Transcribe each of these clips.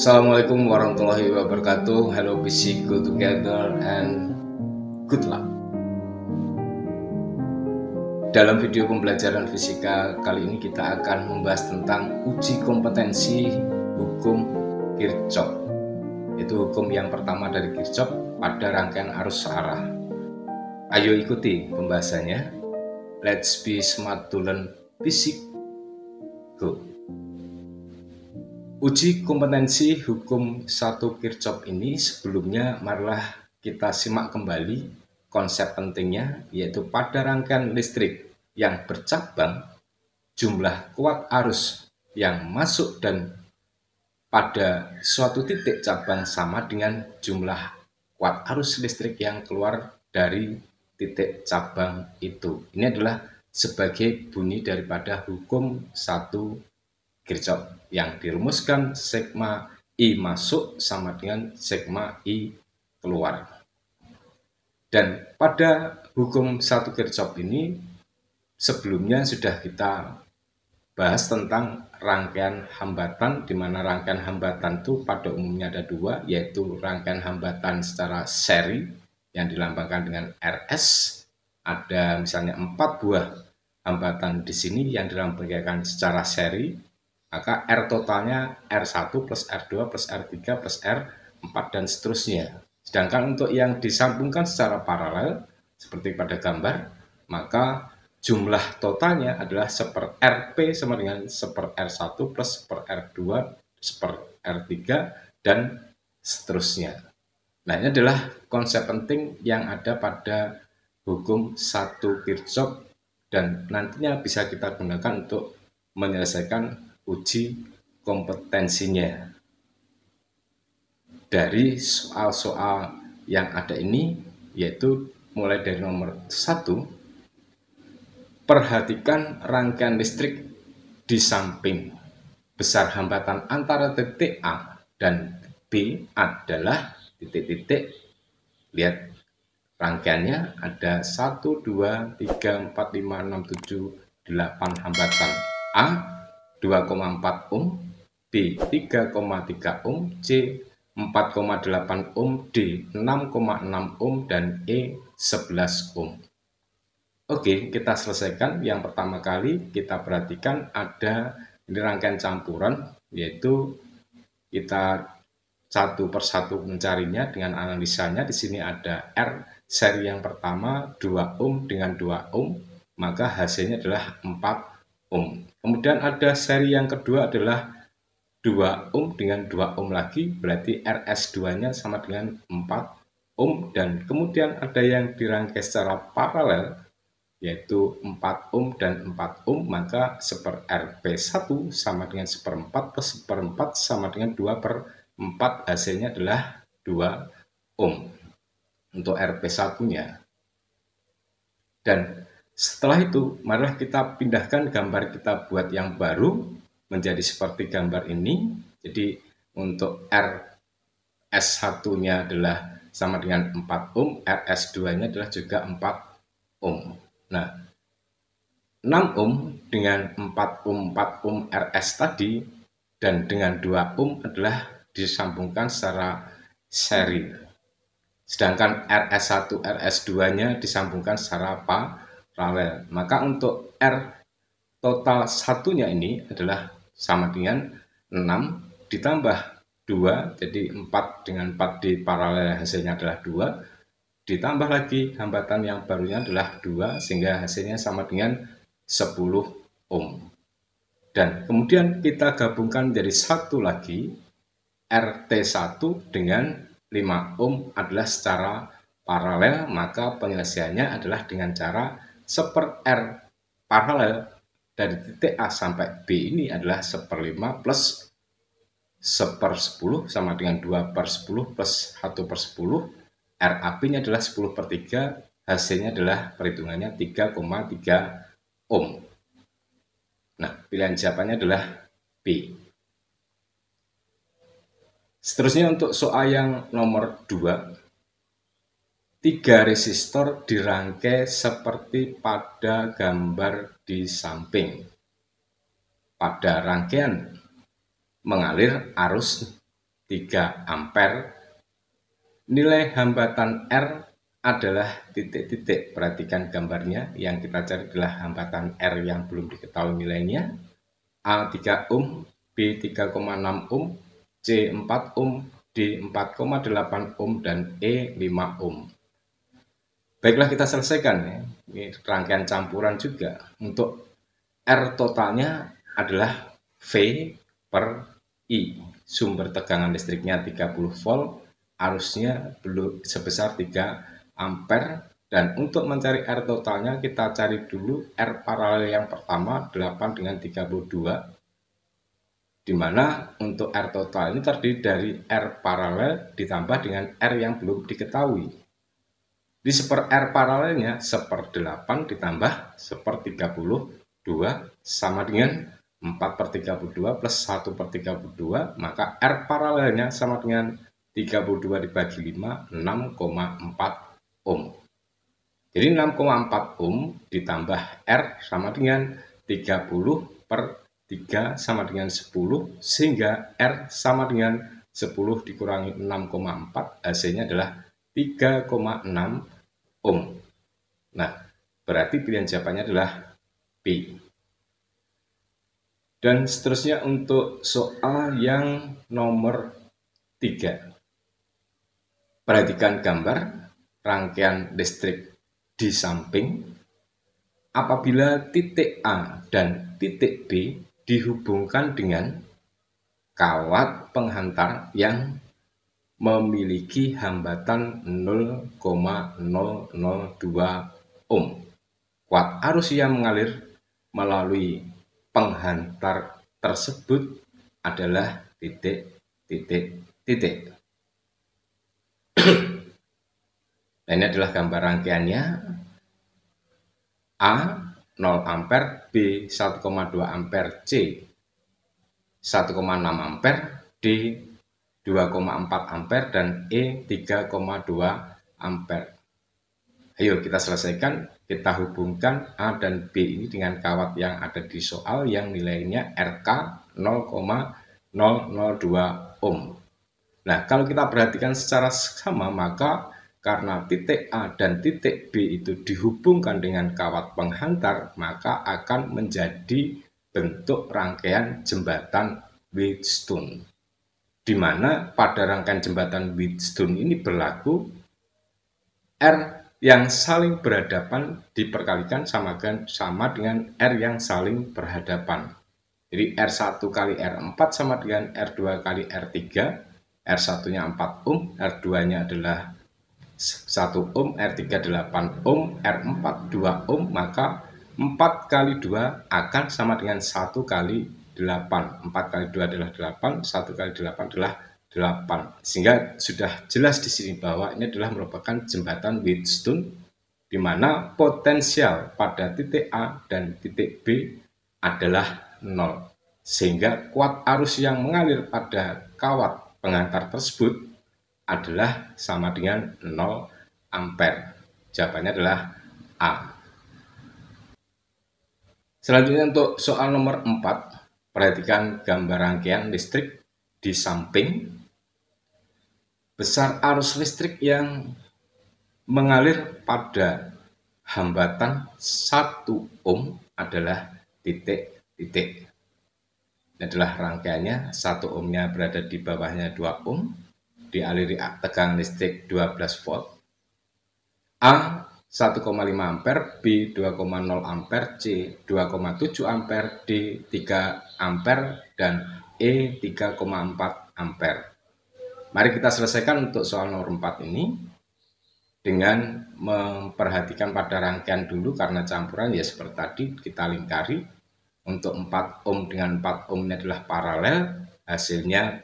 Assalamualaikum warahmatullahi wabarakatuh. Hello PC, go together and good luck. Dalam video pembelajaran fisika kali ini kita akan membahas tentang uji kompetensi hukum Kirchhoff. Itu hukum yang pertama dari Kirchhoff pada rangkaian arus arah. Ayo ikuti pembahasannya. Let's be smart to learn physics. Go. Uji kompetensi hukum 1 Kirchhoff ini sebelumnya marilah kita simak kembali konsep pentingnya, yaitu pada rangkaian listrik yang bercabang, jumlah kuat arus yang masuk dan pada suatu titik cabang sama dengan jumlah kuat arus listrik yang keluar dari titik cabang itu. Ini adalah sebagai bunyi daripada hukum 1 Kirchhoff yang dirumuskan sigma I masuk sama dengan sigma I keluar. Dan pada hukum 1 Kirchhoff ini sebelumnya sudah kita bahas tentang rangkaian hambatan, di mana rangkaian hambatan itu pada umumnya ada dua, yaitu rangkaian hambatan secara seri yang dilambangkan dengan RS. Ada misalnya 4 buah hambatan di sini yang dilambangkan secara seri. Maka R totalnya R1 plus R2 plus R3 plus R4 dan seterusnya. Sedangkan untuk yang disambungkan secara paralel, seperti pada gambar, maka jumlah totalnya adalah 1/RP sama dengan 1/R1 plus 1/R2 1/R3 dan seterusnya. Nah, ini adalah konsep penting yang ada pada hukum 1 Kirchhoff dan nantinya bisa kita gunakan untuk menyelesaikan uji kompetensinya. Dari soal-soal yang ada ini, yaitu mulai dari nomor 1, perhatikan rangkaian listrik di samping. Besar hambatan antara titik A dan B adalah titik-titik. Lihat rangkaiannya ada 1, 2, 3, 4, 5, 6, 7, 8 hambatan. A 2,4 ohm, B 3,3 ohm, C 4,8 ohm, D 6,6 ohm, dan E 11 ohm. Oke, kita selesaikan. Yang pertama kali kita perhatikan ada ini rangkaian campuran, yaitu kita satu persatu mencarinya dengan analisanya. Di sini ada R seri yang pertama 2 ohm dengan 2 ohm, maka hasilnya adalah 4 ohm. Kemudian ada seri yang kedua adalah 2 ohm dengan 2 ohm lagi, berarti RS2-nya sama dengan 4 ohm. Dan kemudian ada yang dirangkai secara paralel, yaitu 4 ohm dan 4 ohm, maka 1/RP1 sama dengan 1/4 plus 1/4 sama dengan 2/4, hasilnya adalah 2 ohm untuk RP1-nya. Dan setelah itu, marilah kita pindahkan gambar kita buat yang baru menjadi seperti gambar ini. Jadi untuk RS1-nya adalah sama dengan 4 ohm, RS2-nya adalah juga 4 ohm. Nah, 6 ohm dengan 4 ohm RS tadi dan dengan 2 ohm adalah disambungkan secara seri. Sedangkan RS1, RS2-nya disambungkan secara paralel. Maka untuk R total satunya ini adalah sama dengan 6 ditambah 2, jadi 4 dengan 4 di paralel hasilnya adalah 2, ditambah lagi hambatan yang barunya adalah 2, sehingga hasilnya sama dengan 10 ohm. Dan kemudian kita gabungkan menjadi satu lagi, RT1 dengan 5 ohm adalah secara paralel, maka penyelesaiannya adalah dengan cara 1/R paralel dari titik A sampai B ini adalah 1/5 plus 1/10 sama dengan 2/10 plus 1/10. RAB-nya adalah 10/3, hasilnya adalah perhitungannya 3,3 ohm. Nah, pilihan jawabannya adalah B. Seterusnya untuk soal yang nomor 2. 3 resistor dirangkai seperti pada gambar di samping. Pada rangkaian mengalir arus 3 ampere. Nilai hambatan R adalah titik-titik. Perhatikan gambarnya, yang kita cari adalah hambatan R yang belum diketahui nilainya. A 3 ohm, B 3,6 ohm, C 4 ohm, D 4,8 ohm, dan E 5 ohm. Baiklah, kita selesaikan ya. Ini rangkaian campuran juga. Untuk R totalnya adalah V per I. Sumber tegangan listriknya 30 volt, arusnya sebesar 3 ampere. Dan untuk mencari R totalnya, kita cari dulu R paralel yang pertama 8 dengan 32, di mana untuk R total ini terdiri dari R paralel ditambah dengan R yang belum diketahui. Di seper R paralelnya 1/8 ditambah 1/32 sama dengan 4/32 plus 1/32, maka R paralelnya sama dengan 32 dibagi 5, 6,4 ohm. Jadi 6,4 ohm ditambah R sama dengan 30/3 sama dengan 10, sehingga R sama dengan 10 dikurangi 6,4, hasilnya adalah 3,6 ohm. Nah, berarti pilihan jawabannya adalah B. Dan seterusnya untuk soal yang nomor 3. Perhatikan gambar rangkaian listrik di samping. Apabila titik A dan titik B dihubungkan dengan kawat penghantar yang memiliki hambatan 0,002 ohm. Kuat arus yang mengalir melalui penghantar tersebut adalah titik. Nah, ini adalah gambar rangkaiannya. A 0 ampere, B 1,2 ampere, C 1,6 ampere, D 2,4 ampere, dan E 3,2 ampere. Ayo kita selesaikan. Kita hubungkan A dan B ini dengan kawat yang ada di soal yang nilainya RK 0,002 ohm. Nah, kalau kita perhatikan secara seksama, maka karena titik A dan titik B itu dihubungkan dengan kawat penghantar, maka akan menjadi bentuk rangkaian jembatan Wheatstone, di mana pada rangkaian jembatan Wheatstone ini berlaku R yang saling berhadapan diperkalikan sama dengan R yang saling berhadapan. Jadi R1 kali R4 sama dengan R2 kali R3. R1-nya 4 ohm, R2-nya adalah 1 ohm, R3 8 ohm, R4 2 ohm, maka 4 kali 2 akan sama dengan 1 kali 8. 4 kali 2 adalah 8, 1 kali 8 adalah 8. Sehingga sudah jelas di sini bahwa ini adalah merupakan jembatan Wheatstone, di mana potensial pada titik A dan titik B adalah 0. Sehingga kuat arus yang mengalir pada kawat penghantar tersebut adalah sama dengan 0 ampere. Jawabannya adalah A. Selanjutnya untuk soal nomor 4, perhatikan gambar rangkaian listrik di samping. Besar arus listrik yang mengalir pada hambatan 1 ohm adalah titik. Ini adalah rangkaiannya. 1 ohmnya berada di bawahnya 2 ohm, dialiri tegangan listrik 12 volt. A 1,5 ampere, B 2,0 ampere, C 2,7 ampere, D 3 ampere, dan E 3,4 ampere. Mari kita selesaikan untuk soal nomor 4 ini dengan memperhatikan pada rangkaian dulu, karena campuran ya seperti tadi kita lingkari. Untuk 4 ohm dengan 4 ohm ini adalah paralel, hasilnya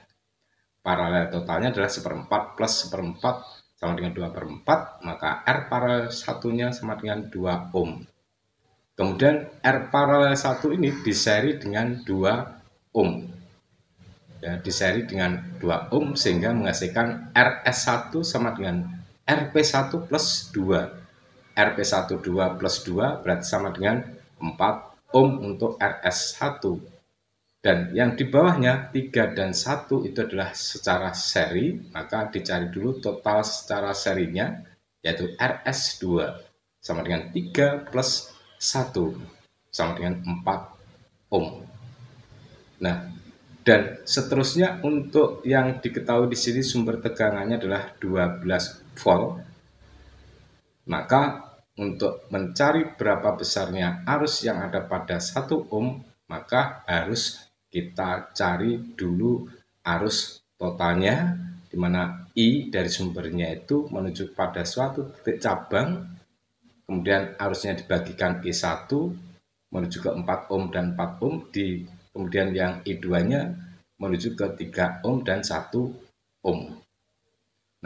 paralel totalnya adalah 1/4 plus 1/4 sama dengan 2/4, maka R paralel satunya sama dengan 2 ohm. Kemudian R paralel 1 ini diseri dengan 2 ohm. Ya, diseri dengan 2 ohm sehingga menghasilkan RS1 sama dengan RP1 plus 2. RP1 2 plus 2 berarti sama dengan 4 ohm untuk RS1. Dan yang di bawahnya 3 dan 1 itu adalah secara seri, maka dicari dulu total secara serinya, yaitu RS2 sama dengan 3 plus 1 sama dengan 4 ohm. Nah, dan seterusnya untuk yang diketahui di sini sumber tegangannya adalah 12 volt. Maka untuk mencari berapa besarnya arus yang ada pada 1 ohm, maka harus kita cari dulu arus totalnya, di mana I dari sumbernya itu menuju pada suatu titik cabang, kemudian arusnya dibagikan I1 menuju ke 4 ohm dan 4 ohm, kemudian yang I2-nya menuju ke 3 ohm dan 1 ohm.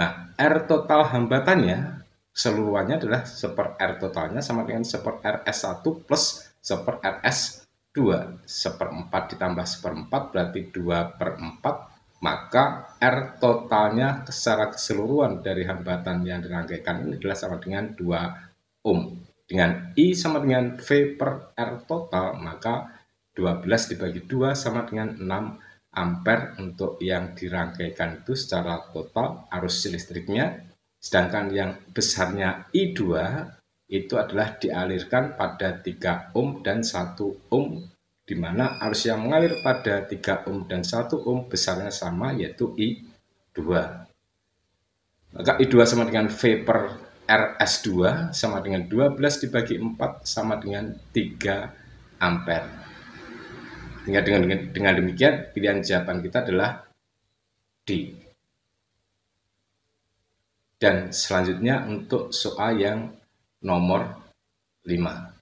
Nah, R total hambatannya keseluruhannya adalah 1/R R totalnya sama dengan 1/R RS1 plus 1/R RS2. 1/4 ditambah 1/4 berarti 2/4. Maka R totalnya secara keseluruhan dari hambatan yang dirangkaikan ini adalah sama dengan 2 ohm. Dengan I sama dengan V per R total, maka 12 dibagi 2 sama dengan 6 ampere untuk yang dirangkaikan itu secara total arus listriknya. Sedangkan yang besarnya I2 itu adalah dialirkan pada 3 ohm dan 1 ohm, di mana arus yang mengalir pada 3 ohm dan 1 ohm besarnya sama, yaitu I2. Maka I2 sama dengan V per RS2 sama dengan 12 dibagi 4 sama dengan 3 ampere. Dengan demikian pilihan jawaban kita adalah D. Dan selanjutnya untuk soal yang nomor 5.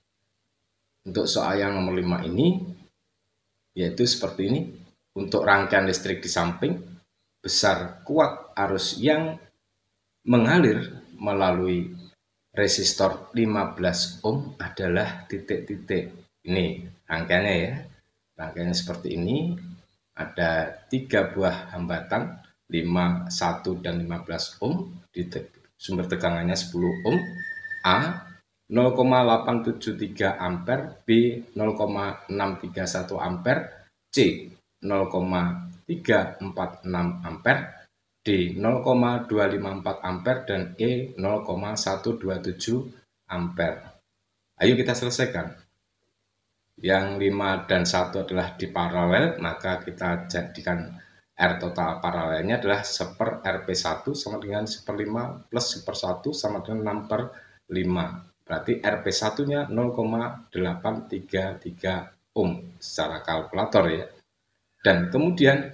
Untuk soal yang nomor 5 ini yaitu seperti ini. Untuk rangkaian listrik di samping, besar kuat arus yang mengalir melalui resistor 15 ohm adalah titik-titik. Ini rangkaiannya ya. Rangkaiannya seperti ini. Ada 3 buah hambatan, 5, 1, dan 15 ohm. Sumber tegangannya 10 ohm. A 0,873 ampere, B 0,631 ampere, C 0,346 ampere, D 0,254 ampere, dan E 0,127 ampere. Ayo kita selesaikan. Yang 5 dan 1 adalah di paralel, maka kita jadikan R total paralelnya adalah 1/Rp1 sama dengan 1/5 plus 1/1 sama dengan 6/5. Berarti Rp1-nya 0,833 ohm secara kalkulator ya. Dan kemudian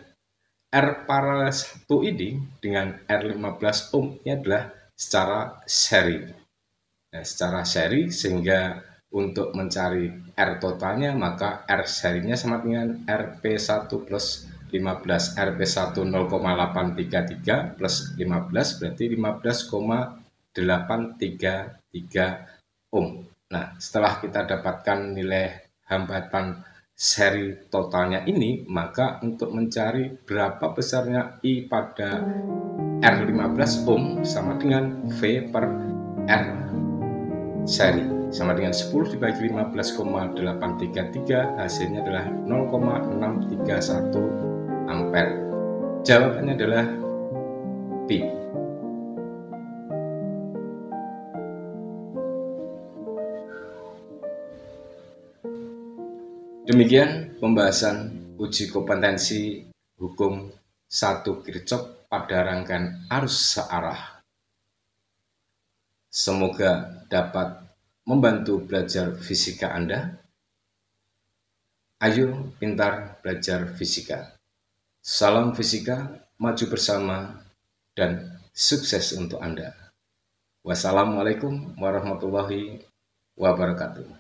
R paralel 1 ini dengan R15 ohm ini adalah secara seri. Nah, secara seri, sehingga untuk mencari R totalnya maka R serinya sama dengan Rp1 plus 15. Rp1 0,833 plus 15 berarti 15,833 ohm. Nah, setelah kita dapatkan nilai hambatan seri totalnya ini, maka untuk mencari berapa besarnya I pada R15 ohm sama dengan V per R seri sama dengan 10 dibagi 15,833, hasilnya adalah 0,631 ampere. Jawabannya adalah B. Demikian pembahasan uji kompetensi hukum 1 Kirchhoff pada rangkaian arus searah. Semoga dapat membantu belajar fisika Anda. Ayo pintar belajar fisika. Salam fisika, maju bersama, dan sukses untuk Anda. Wassalamualaikum warahmatullahi wabarakatuh.